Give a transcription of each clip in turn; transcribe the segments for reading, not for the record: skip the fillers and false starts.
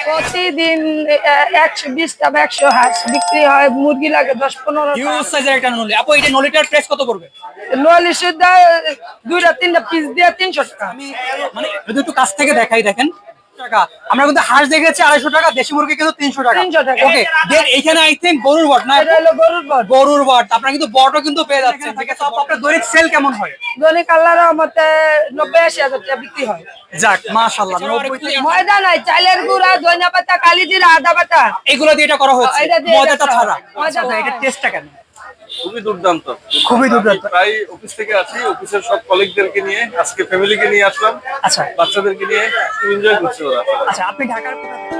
প্রতিদিন 120টা বা 100 হাঁস বিক্রি হয়, মুরগি লাগে 10-15টা। হিউজ সাইজের একটা নলি। আপু এটা নলিটার প্রাইস কত পড়বে? নলি সুদ্ধা 2-3টা পিস দিয়ে 300 টাকা। আমি মানে যদি একটু কাছ থেকে দেখাই, দেখেন টাকা। আমরা কিন্তু হাঁস দেখেছি 250 টাকা, দেশি মুরগি কিন্তু 300 টাকা। 300 টাকা। ওকে, দেন এখানে আই থিংক গরুর বট না? এটা হলো গরুর বট। গরুর বট আপনারা কিন্তু বটও কিন্তু পেয়ে যাচ্ছেন, ঠিক আছে? আপনার দৈনিক সেল কেমন হয়? দৈনিক আল্লাহর রহমতে 90-80 হাজার টাকা বিক্রি হয়। যাক মাশাআল্লাহ। 90 থেকে ময়দা নাই, চালের গুঁড়া, ধনিয়া পাতা, কালি জিরা, আদা বাটা, এগুলো দিয়ে এটা করা হয়েছে, এটা দিয়ে ময়দাটা এটা ছাড়া। ময়দা আচ্ছা, এটা ছাড়া। টেস্টটা কেমন? খুবই দুর্দান্ত। খুবই দুর্দান্ত। প্রায় অফিস থেকে আছি, অফিসের সব কলিগদেরকে নিয়ে আজকে ফ্যামিলিকে নিয়ে আসলাম, আচ্ছা বাচ্চাদেরকে নিয়ে এনজয় করছি ওরা। আচ্ছা, আপনি ঢাকার কোথা থেকে?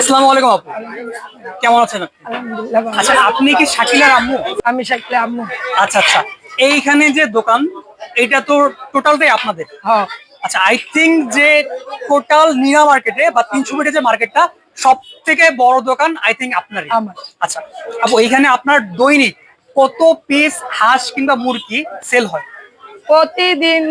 আসসালামু আলাইকুম আপু, কেমন আছেন আপনি? আলহামদুলিল্লাহ ভালো। আচ্ছা, আপনি কি শাকিলার আম্মু? আমি শাকিলা আম্মু। আচ্ছা আচ্ছা, এইখানে যে দোকান, এটা তো টোটালটাই আপনাদের? হ্যাঁ। আচ্ছা, আই থিংক যে টোটাল নীলা মার্কেটে বা 300 ফিটে যে মার্কেটটা, সব থেকে বড় দোকান আই থিংক আপনারই। আমার। আচ্ছা আপু, এইখানে আপনার দৈনিক কত পিস হাঁস কিংবা মুরগি সেল হয়? প্রতিদিন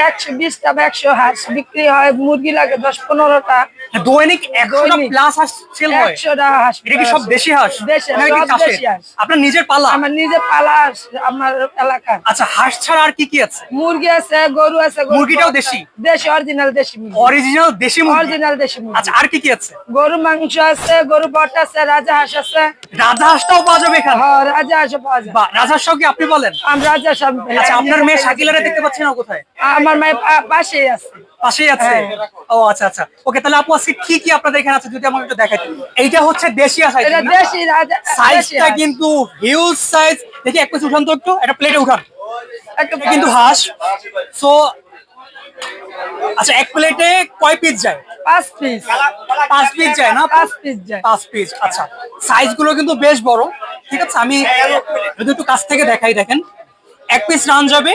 120টা বা 100 হাঁস বিক্রি হয়, মুরগি লাগে 10-15টা। দৈনিক 100টা প্লাস হাঁস সেল হয়? 100টা হাঁস। এটা কি সব দেশি হাঁস? দেশি, নাকি সব চাষের? দেশি হাঁস। আপনার নিজের পালা? আমার নিজে পালা হাঁস, আমার এলাকার। আচ্ছা, হাঁস ছাড়া আর কি কি আছে? মুরগি আছে, গরু আছে। মুরগিটাও দেশি? দেশি, অরিজিনাল দেশি মুরগি। অরিজিনাল দেশি মুরগি? অরিজিনাল দেশি মুরগি। আচ্ছা, আর কি কি আছে? গরু মাংস আছে, গরু বট আছে, রাজা হাঁস আছে। রাজা হাঁসটাও পাওয়া যাবে এখানে? হ্যাঁ, রাজা হাঁস পাওয়া যায়। বা রাজা হাঁসটাও কি আপনি বলেন? আমি রাজা সব। আচ্ছা, আপনার মেয়ে শাকিলারে দেখতে পাচ্ছেন না কোথায়? আমার মায়ের পাশেই আছে। পাশেই আছে? হ্যাঁ। ও আচ্ছা আচ্ছা, ওকে। তাহলে আপু আজকে কি কি আপনাদের এখানে আছে যদি আমাকে একটু দেখাতেন। এইটা হচ্ছে দেশি হাঁস, এটা দেশি রাজা। দেশি সাইজটা হাঁস। কিন্তু হিউজ সাইজ। দেখি এক পিস উঠান তো, একটু একটা প্লেটে উঠান। একটা এটা কিন্তু হাঁস। সো আচ্ছা, এক প্লেটে কয় পিস যায়? 5 পিস। 5 পিস যায় না? 5 পিস যায়। 5 পিস। আচ্ছা, সাইজ গুলো কিন্তু বেশ বড়, ঠিক আছে? আমি যদি একটু কাছ থেকে দেখাই, দেখেন এক পিস রান যাবে,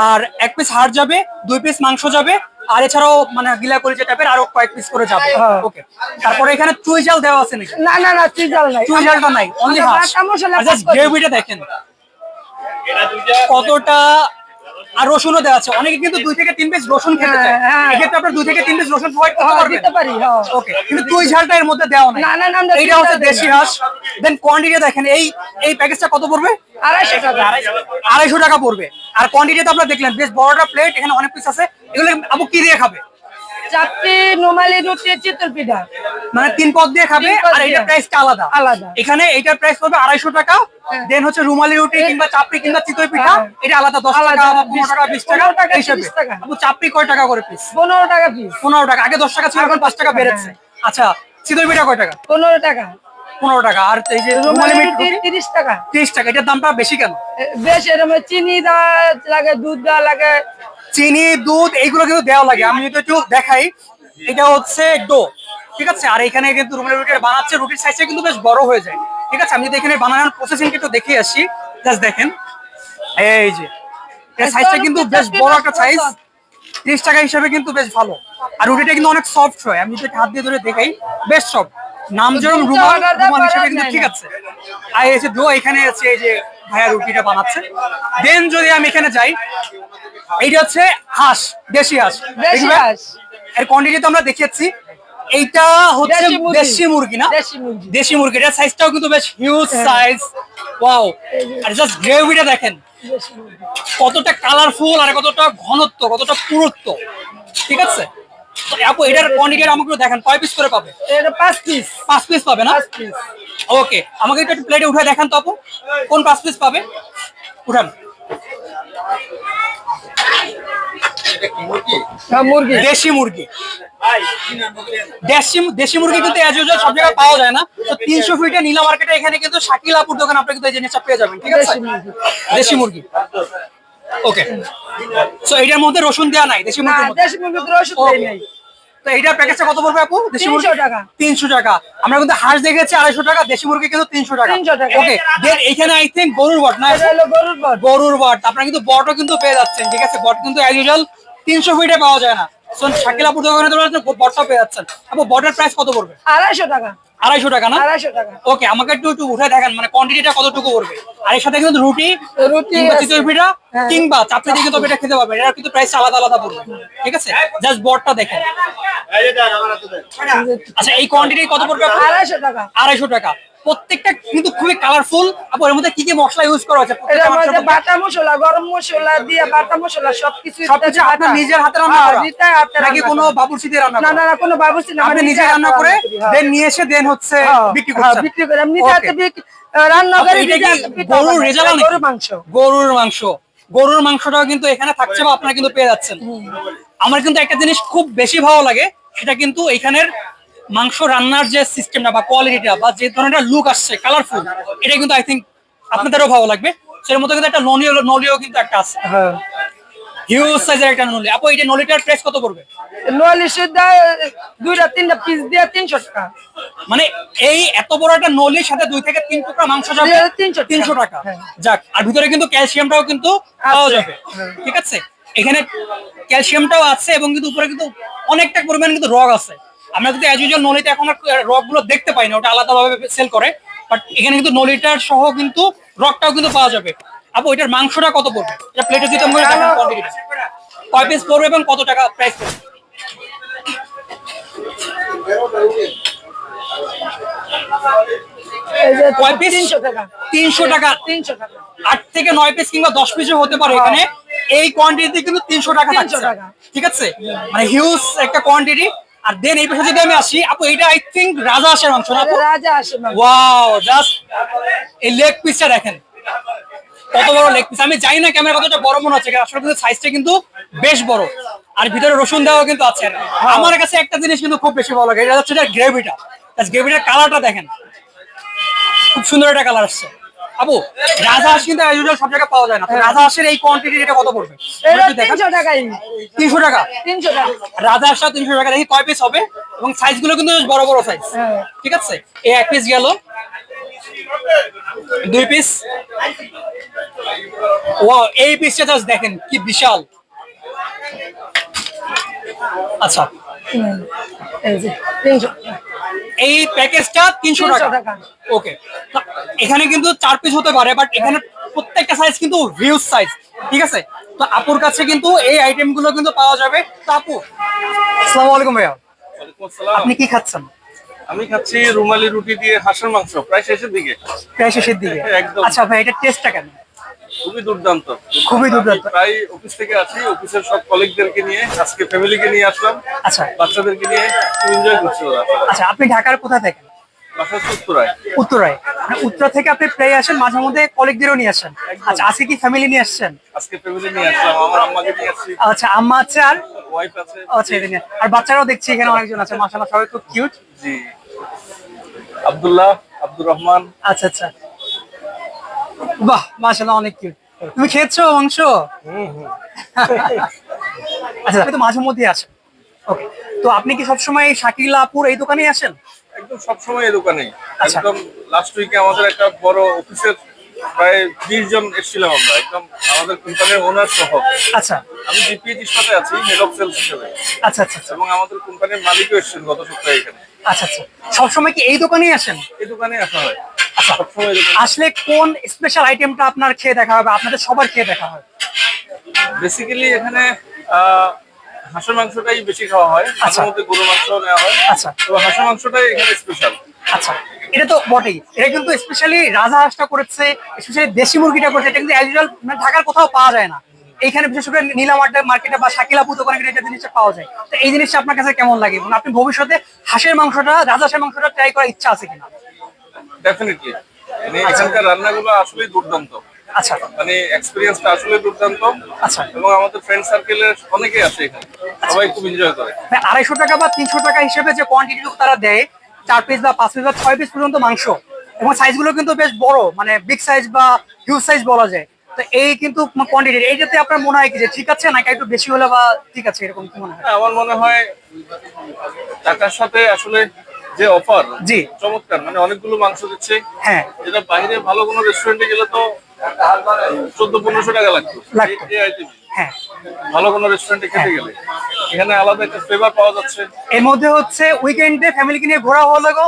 আর এক পিস হাড় যাবে, 2 পিস মাংস যাবে, আর এছাড়াও মানে গিলা কলিজা টাইপের আরো কয়েক পিস করে যাবে। হ্যাঁ। ওকে, তারপরে এখানে চুই ঝাল দেওয়া আছে নাকি? না না না, চিজাল নাই। চুই ঝালটা নাই, অনলি আমরা হাঁস। বাটা মশলা জাস্ট পাক করি। গ্রেভিটা দেখেন কতটা, আর রসুনও দেওয়া আছে। অনেকে কিন্তু 2 থেকে 3 পিস রসুন খেতে চায়, হ্যাঁ। এক্ষেত্রে আপনার 2 থেকে 3 পিস রসুন প্রোভাইড করতে হ্যাঁ, পারবেন? দিতে পারি। হ্যাঁ। ওকে, কিন্তু চুই ঝালটা এর মধ্যে দেওয়া নাই। না না না, আমরা এইটা হচ্ছে চিজাল দেশি দিই। হাঁস। দেন কোয়ান্টিটি দেখেন, এই প্যাকেজটা কত পড়বে? 250 টাকা। 250 টাকা পড়বে। আর কোয়ান্টিটি তো আপনারা দেখলেন, বেশ বড়টা প্লেট, এখানে অনেক পিস আছে। এগুলো আপু কি দিয়ে খাবে? চাপটি, নোমালি রুটি, চিতল পিঠা। মানে 3 পদ দিয়ে খাবে, 3 পদ আর এইটার দিয়ে। প্রাইসটা আলাদা। আলাদা। এখানে এইটার প্রাইস পড়বে 250 টাকা। হ্যাঁ। দেন হচ্ছে রুমালি রুটি কিংবা চাপড়ি কিংবা চিতই পিঠা, হ্যাঁ। এটা আলাদা 10 টাকা আলাদা, বা 15 টাকা 20 টাকা 15 টাকা, এই হিসাবে। 30 টাকা। আপু চাপড়ি কয় টাকা করে পিস? 15 টাকা পিস। 15 টাকা। আগে 10 টাকা ছিল, এখন 5 টাকা বেড়েছে। আচ্ছা, চিতই পিঠা কয় টাকা? 15 টাকা। 15 টাকা। আর এই যে রুমালি রুমালি রুটি রুটি 30 টাকা। 30 টাকা। এটার দামটা বেশি কেন? বেশ, এরকম চিনি দেওয়া লাগে, দুধ দেওয়া লাগে। চিনি, দুধ এইগুলো কিন্তু দেওয়া লাগে। আমি যদি একটু দেখাই, এটা হচ্ছে ডো, ঠিক আছে? আর এখানে কিন্তু রুমালি রুটি বানাচ্ছে, রুটির সাইজটা কিন্তু বেশ বড় হয়ে যায়, ঠিক আছে? আমি যদি এখানে বানানোর প্রসেসিংটা একটু দেখিয়ে আসি, জাস্ট দেখেন, এই যে এর সাইজটা কিন্তু বেশ বড় একটা সাইজ। 30 টাকা হিসাবে কিন্তু বেশ ভালো। আর রুটিটা কিন্তু অনেক সফট হয়। আমি যদি হাত দিয়ে ধরে দেখাই, বেশ সফট। নাম যেরকম রুমাল, রুমাল হিসেবে কিন্তু ঠিক আছে। আর এই যে ডো, এখানে আছে এই যে ভাইয়া রুটিটা বানাচ্ছে। দেন যদি আমি এখানে যাই, এইটা হচ্ছে হাঁস, দেশি হাঁস। দেশি দেখবেন? হাঁস। এর কোয়ান্টিটি তো আমরা দেখিয়েছি। এইটা হচ্ছে দেশি মুরগি। দেশি মুরগি না? দেশি মুরগি। দেশি মুরগি। এর সাইজটাও কিন্তু বেশ হিউজ সাইজ। ওয়াও! আর জাস্ট গ্রেভিটা দেখেন দেশি মুরগি। কতটা কালারফুল, আর কতটা ঘনত্ব, কতটা পুরুত্ব, ঠিক আছে? তো আপু এটার কোয়ান্টিটি আমাকে একটু দেখেন, কয় পিস করে পাবে? এটা 5 পিস। 5 পিস পাবে না? 5 পিস। ওকে, আমাকে একটু প্লেটে উঠে দেখান তো আপু, কোন 5 পিস পাবে? উঠান। হ্যাঁ, মুরগি। দেশি মুরগি। দেশি মুরগি কিন্তু অ্যাজ ইউজুয়াল সব জায়গায় পাওয়া যায় না। তো 300 ফিটে নীলা মার্কেটে এখানে কিন্তু শাকিল আপুর দোকান, আপনি কিন্তু এই জিনিসটা পেয়ে যাবেন, ঠিক আছে? দেশি মুরগি। দেশি মুরগি। ওকে, সো এইটার মধ্যে রসুন দেওয়া নাই দেশি না, মুরগির মধ্যে? দেশি মুরগি তো ওষুধ দেয় নাই। তো এইটার প্যাকেজটা কত পড়বে আপু? দেশি মুরগি 300 টাকা। 300 টাকা। আমরা কিন্তু হাঁস দেখেছি 250 টাকা, দেশি মুরগি কিন্তু 300 টাকা। 300 টাকা। ওকে, দেন এখানে আই থিংক গরুর বট না? এটা হলো গরুর বট। গরুর বট। আপনারা কিন্তু বটও কিন্তু পেয়ে যাচ্ছেন, ঠিক আছে? বট কিন্তু অ্যাজ ইউজুয়াল 300 ফিটে পাওয়া যায় না। শাকিলাপুর দোকানে তো বটটা পেয়ে যাচ্ছেন। আপু বটের প্রাইস কত পড়বে? 250 টাকা। 250 টাকা না? 250 টাকা। ওকে, আমাকে একটু একটু উঠে দেখেন মানে কোয়ান্টিটিটা কতটুকু পড়বে। আর এর সাথে কিন্তু রুটি রুটি কিংবা আছে। চিতই পিঠা হ্যাঁ। কিংবা চাপড়ি দিয়ে কিন্তু এটা খেতে পারবেন। এটা কিন্তু প্রাইস আলাদা আলাদা পড়বে, ঠিক আছে? জাস্ট বটটা দেখেন। আচ্ছা, এই কোয়ান্টিটি কত পড়বে আপনার? 250 টাকা। 250 টাকা। প্রত্যেকটা কিন্তু খুবই কালারফুল। আপনার এর মধ্যে কি কি মশলা ইউজ করা হচ্ছে? এটার প্রত্যেকটা মধ্যে মাংসের মধ্যে বাটা মশলা, গরম মশলা দিয়ে বাটা মশলা সবকিছু সবকিছু আপনার নিজের হাতে রান্না হ্যাঁ, করা নিজের হাতে নাকি রান্না কোনো করা। বাবুর্চি দিয়ে রান্না না করা? না না, কোনো বাবুর্চি না, আপনি নিজে রান্না করে দেন নিয়ে এসে দেন হচ্ছে বিক্রি করছেন। বিক্রি করে আমি নিজে হাতে রান্না আপু, করে এটা নিজে কি হাতে পিঠা গরুর বানাই। রেজালা নাকি? গরুর মাংস। গরুর মাংস। গরুর মাংসটাও কিন্তু এখানে থাকছে বা আপনারা কিন্তু পেয়ে যাচ্ছেন। আমার কিন্তু একটা জিনিস খুব বেশি ভালো লাগে, সেটা কিন্তু এখানের মাংস রান্নার যে সিস্টেমটা বা কোয়ালিটিটা বা যে ধরনের লুক আসছে কালারফুল, এটা কিন্তু আই থিঙ্ক আপনাদেরও ভালো লাগবে। সের মধ্যে কিন্তু একটা নলিও কিন্তু একটা আছে, হ্যাঁ, হিউজ সাইজের একটা নলি। আপু, এই যে নলিটার প্রাইস কত পড়বে? 49 দেয়, 2-3টা পিস দিয়ে 300 টাকা। মানে এই এত বড় একটা নলির সাথে 2 থেকে 3 টুকরা মাংস যাবে 300 টাকা। হ্যাঁ। যাক, আর ভিতরে কিন্তু ক্যালসিয়ামটাও কিন্তু পাওয়া যাবে, ঠিক আছে? এখানে ক্যালসিয়ামটাও আছে এবং কিন্তু উপরে কিন্তু অনেকটা পরিমাণ কিন্তু রগ আছে। আমরা কিন্তু অ্যাজ ইউজুয়াল নলিতে এখন রগ গুলো দেখতে পাই না, ওটা আলাদাভাবে সেল করে। বাট এখানে কিন্তু নলিটার সহ কিন্তু রগটাও কিন্তু পাওয়া যাবে। আপু, এটার মাংসটা কত পড়বে? এটা প্লেটে দিতে হবে, কয় পিস পড়বে এবং কত টাকা প্রাইস পড়বে? এই যে কয় পিস? 300 টাকা। 300 টাকা। 300 টাকা। 8 থেকে 9 পিস কিংবা 10 পিসও হতে পারে এখানে। এই কোয়ান্টিটি কিন্তু 300 টাকা 300 থাকছে, টাকা। ঠিক আছে? মানে হিউজ একটা কোয়ান্টিটি। আর দেন এই পাশে যদি আমি আসি, আপু এটা আই থিংক রাজা হাঁসের মাংস না আপু? রাজা আসে মাংস। ওয়াও, জাস্ট এই লেগ পিসটা দেখেন কত বড় লেগ পিস। আমি জানি না ক্যামেরা কতটা বড় মনে হচ্ছে, আসলে কিন্তু সাইজটা কিন্তু বেশ বড়। আর ভিতরে রসুন দেওয়া কিন্তু আছে। আমার কাছে একটা জিনিস কিন্তু খুব বেশি ভালো লাগে, এটা হচ্ছে গ্রেভিটা। গ্রেভিটার কালারটা দেখেন, খুব সুন্দর একটা কালার আসছে। আপু, রাজা হাঁস কিন্তু ইউজুয়াল সব জায়গায় পাওয়া যায় না। তো রাজা হাঁসের এই কোয়ান্টিটি এটা কত পড়বে? এটা 300 টাকাই। 300 টাকা। 300 টাকা। রাজা হাঁসটা 300 টাকা। দেখি কয় পিস হবে, এবং সাইজ গুলো কিন্তু বেশ বড় বড় সাইজ, হ্যাঁ। ঠিক আছে? এই এক পিস গেল, 2 পিস। ওয়াও, এই পিসটা জাস্ট দেখেন কি বিশাল। আচ্ছা, এই যে 300 টাকা। এই প্যাকেজটা 300 300 টাকা। টাকা। ওকে, এখানে কিন্তু 4 পিস হতে পারে, বাট এখানে প্রত্যেকটা সাইজ কিন্তু হিউজ সাইজ, ঠিক আছে? তো আপুর কাছে কিন্তু এই আইটেম গুলো কিন্তু পাওয়া যাবে। তো আপু, আসসালামু আলাইকুম ভাইয়া, ওয়ালাইকুম আসসালাম। আপনি কি খাচ্ছেন? আমি খাচ্ছি রুমালি রুটি দিয়ে হাঁসের মাংস, প্রায় শেষের দিকে। প্রায় শেষের দিকে। একদম। আচ্ছা ভাই, এটা টেস্টটা কেমন? খুবই দুর্দান্ত। খুবই দুর্দান্ত। আমি প্রায় অফিস থেকে আছি, অফিসের সব কলিগদেরকে নিয়ে আজকে ফ্যামিলিকে নিয়ে আসলাম, আচ্ছা বাচ্চাদেরকে নিয়ে খুব এনজয় করছি ওরা। আচ্ছা, আপনি ঢাকার কোথা থেকে? বাসা উত্তরায়। উত্তরায়। মানে উত্তরা থেকে আপনি প্রায় আসেন, মাঝে মধ্যে কলিগদেরও নিয়ে আসেন। আচ্ছা, আজকে কি ফ্যামিলি নিয়ে আসছেন? আজকে ফ্যামিলি নিয়ে আসলাম, আমার আম্মাকে নিয়ে আসছি, আচ্ছা, আম্মা আছে আর ওয়াইফ আছে। আচ্ছা, এটা নিয়ে আর বাচ্চারাও দেখছি এখানে অনেকজন আছে, মাশাআল্লাহ সবাই খুব কিউট। জি, আব্দুল্লাহ, আব্দুর রহমান। আচ্ছা আচ্ছা, বাহ, মাশাআল্লাহ অনেক কিউট। তুমি খেয়েছো মাংস? আচ্ছা, আপনি তো মাঝে মধ্যে আসেন। ওকে, তো আপনি কি সবসময় শাকিলাপুর এই দোকানেই আসেন? একদম সবসময় এই দোকানে। আচ্ছা। একদম লাস্ট উইকে আমাদের একটা বড় অফিসের প্রায় 20 জন এসেছিলাম আমরা, একদম আমাদের কোম্পানির ওনার সহ। আচ্ছা আমি জিপিএইচ ইস্পাতে আছি হেড অফ সেলস হিসেবে, আচ্ছা আচ্ছা আচ্ছা এবং আমাদের কোম্পানির মালিকও এসেছেন গত সপ্তাহে এখানে। আচ্ছা আচ্ছা, সবসময় কি এই দোকানেই আসেন? এই দোকানে আসা হয় আচ্ছা, সবসময়। এই দোকানে আসলে কোন স্পেশাল আইটেমটা আপনার খেয়ে দেখা হবে, আপনাদের সবার খেয়ে দেখা হয়? বেসিক্যালি এখানে হাঁসের মাংসটাই বেশি খাওয়া হয়, আচ্ছা। মাঝে মধ্যে গরুর মাংস নেওয়া হয়। আচ্ছা তো হাঁসের মাংসটাই এখানে স্পেশাল। আচ্ছা, এটা তো বটেই। এটা কিন্তু স্পেশালি রাজা হাঁসটা করেছে, স্পেশালি দেশি মুরগিটা করেছে, এটা কিন্তু অ্যাজ মানে ঢাকার কোথাও পাওয়া যায় না। এইখানে বিশেষ করে নীলামার্ট মার্কেটে বা শাকিলাপুর দোকানে গেলে এটা জিনিসটা পাওয়া যায়। তো এই জিনিসটা আপনার কাছে কেমন লাগে, এবং আপনি ভবিষ্যতে হাঁসের মাংসটা, রাজা হাঁসের মাংসটা ট্রাই করার ইচ্ছা আছে কিনা? ডেফিনেটলি, মানে এখানকার রান্নাগুলো আসলেই দুর্দান্ত। আচ্ছা মানে এক্সপিরিয়েন্সটা আসলে দুর্দান্ত। আচ্ছা, এবং আমাদের ফ্রেন্ড সার্কেলের অনেকেই আসে এখানে, সবাই খুব এনজয় করে। 250 টাকা বা 300 টাকা হিসেবে যে কোয়ান্টিটিটুকু তারা দেয়, 4 পিস বা 5 পিস বা 6 পিস পর্যন্ত মাংস, এবং সাইজগুলো কিন্তু বেশ বড়, মানে বিগ সাইজ বা হিউজ সাইজ বলা যায়। তো এই কিন্তু কোয়ান্টিটি, এইটাতে আপনার মনে হয় কি যে ঠিক আছে, নাকি একটু বেশি হলে বা ঠিক আছে, এরকম কি মনে হয়? হ্যাঁ, আমার মনে হয় টাকার সাথে আসলে যে অফার, জি। চমৎকার। মানে অনেকগুলো মাংস দিচ্ছে, হ্যাঁ যেটা বাইরে ভালো কোনো রেস্টুরেন্টে গেলে তো 1400-1500 টাকা লাগতো লাগতো। এই item। হ্যাঁ ভালো কোনো রেস্টুরেন্টে খেতে হ্যাঁ। গেলে এখানে আলাদা একটা ফ্লেভার পাওয়া যাচ্ছে। এর মধ্যে হচ্ছে উইকেন্ডে ফ্যামিলিকে নিয়ে ঘোরা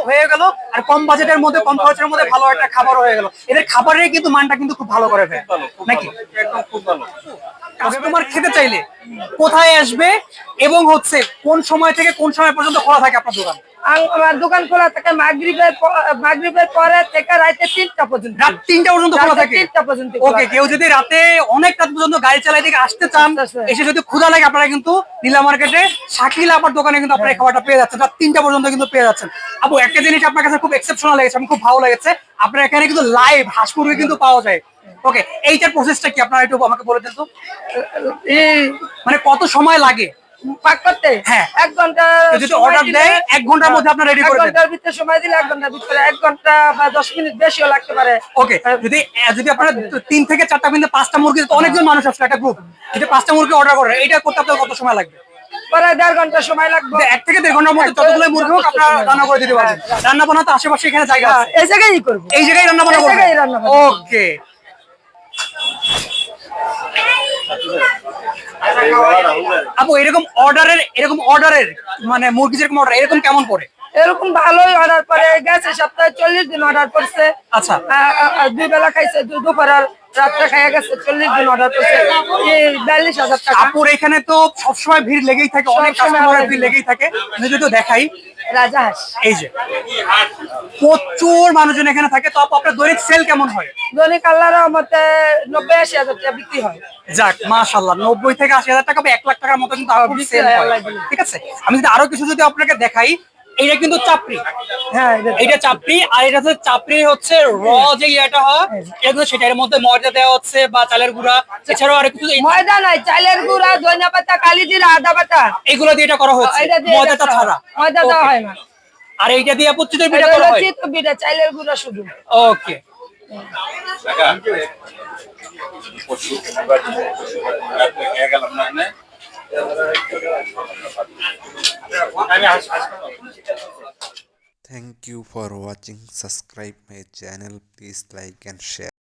হয়ে গেল, আর কম বাজেটের মধ্যে কম খরচের মধ্যে ভালো একটা খাবার হয়ে গেল। এদের খাবারের কিন্তু মানটা কিন্তু খুব ভালো করে ভাই, ভালো, খুব নাকি? ভালো, একদম খুব ভালো। কাস্টমার খেতে চাইলে কোথায় আসবে এবং হচ্ছে কোন সময় থেকে কোন সময় পর্যন্ত খোলা থাকে আপনার দোকান? আমার দোকান খোলা থাকে মাগরিবের পরে থেকে রাতে 3টা পর্যন্ত। রাত 3টা পর্যন্ত খোলা রাতে থাকে? 3টা পর্যন্ত খোলা ওকে, থাকে। কেউ যদি রাতে অনেক রাত পর্যন্ত গাড়ি চালাই থেকে আসতে চান, আচ্ছা। এসে যদি ক্ষুধা লাগে, আপনারা কিন্তু নীলা মার্কেটে শাকিল আপার দোকানে কিন্তু আপনারা এই খাবারটা পেয়ে যাচ্ছেন, রাত 3টা পর্যন্ত কিন্তু পেয়ে যাচ্ছেন। আপু, একটা জিনিস আপনার কাছে খুব এক্সেপশনাল লেগেছে, আমি খুব ভালো লেগেছে, আপনার এখানে কিন্তু লাইভ হাঁস মুরগি কিন্তু পাওয়া যায়। ওকে, এইটার প্রসেসটা কি আপনারা একটু আমাকে বলে দেন তো, এই মানে কত সময় লাগে? পাক করতে হ্যাঁ। 1 ঘন্টা কেউ যদি সময় অর্ডার দিলে- দেয় 1 ঘন্টার মধ্যে আপনারা রেডি 1 করে দেন? ঘন্টার ভিতরে সময় দিলে 1 ঘন্টার ভিতরে, 1 ঘন্টা বা 10 মিনিট বেশিও লাগতে পারে। ওকে, যদি যদি আপনারা 3 থেকে 4টা কিন্তু 5টা মুরগি, তো অনেকজন মানুষ আসলে একটা গ্রুপ, যদি 5টা মুরগি অর্ডার করে, এটা করতে আপনার কত সময় লাগবে? পরে 1.5 ঘন্টা সময় লাগবে। 1 থেকে 1.5 ঘন্টার মধ্যে যতগুলো মুরগি হোক আপনারা রান্না করে দিতে পারবেন। রান্না বান্না তো আশেপাশে এখানে জায়গা আছে, এই জায়গায়ই করবো। এই জায়গায় রান্না বান্না এই করবেন? জায়গায় রান্না বান্না। ওকে, আপু এরকম অর্ডারের মানে মুরগি যেরকম অর্ডার, এরকম কেমন পড়ে? এরকম ভালোই অর্ডার করে গেছে, সপ্তাহে 40 দিন অর্ডার করছে। আচ্ছা। 2 বেলা খাইছে, দুপুর আর রাত্রে খাইয়া গেছে, 40 দিন অর্ডার করছে। এই 42,000 টাকা। আপুর এখানে তো সবসময় ভিড় লেগেই থাকে, অনেক সবসময় কাস্টমারের ভিড় ভিড় লেগেই থাকে। আমি যদি একটু দেখাই, রাজাহাঁস এই যে প্রচুর মানুষজন এখানে থাকে। তো আপু, আপনার দৈনিক সেল কেমন হয়? দৈনিক আল্লাহর রহমতে 90-80 হাজার টাকা বিক্রি হয়। যাক, মাশাআল্লাহ, 90 থেকে 80 হাজার টাকা বা 1 লাখ টাকার মতো কিন্তু আপুর বিক্রি সেল হয়, হয়। আল্লাহ দিলে। ঠিক আছে, আমি যদি আরো কিছু যদি আপনাকে দেখাই, এইটা কিন্তু চাপড়ি, হ্যাঁ, এইটা চাপড়ি, আর এটা হচ্ছে চাপড়ি হচ্ছে র যে ইয়েটা হয়, এটা কিন্তু সেটার মধ্যে ময়দা দেওয়া হচ্ছে বা চালের গুঁড়া, এছাড়াও আর কিছু ময়দা নাই, চালের গুঁড়া, ধনিয়া পাতা, কালি জিরা, আদা বাটা, এগুলো দিয়ে এটা করা হচ্ছে, এটা দিয়ে ময়দাটা এটা ছাড়া। ময়দা দেওয়া Okay. হয় না। আর এইটা দিয়ে আপু চিতই পিঠা এটা করা হলো হয়। চিতই পিঠা, চালের গুঁড়া শুধু। ওকে, Thank you for watching. Subscribe my channel. Please like and share.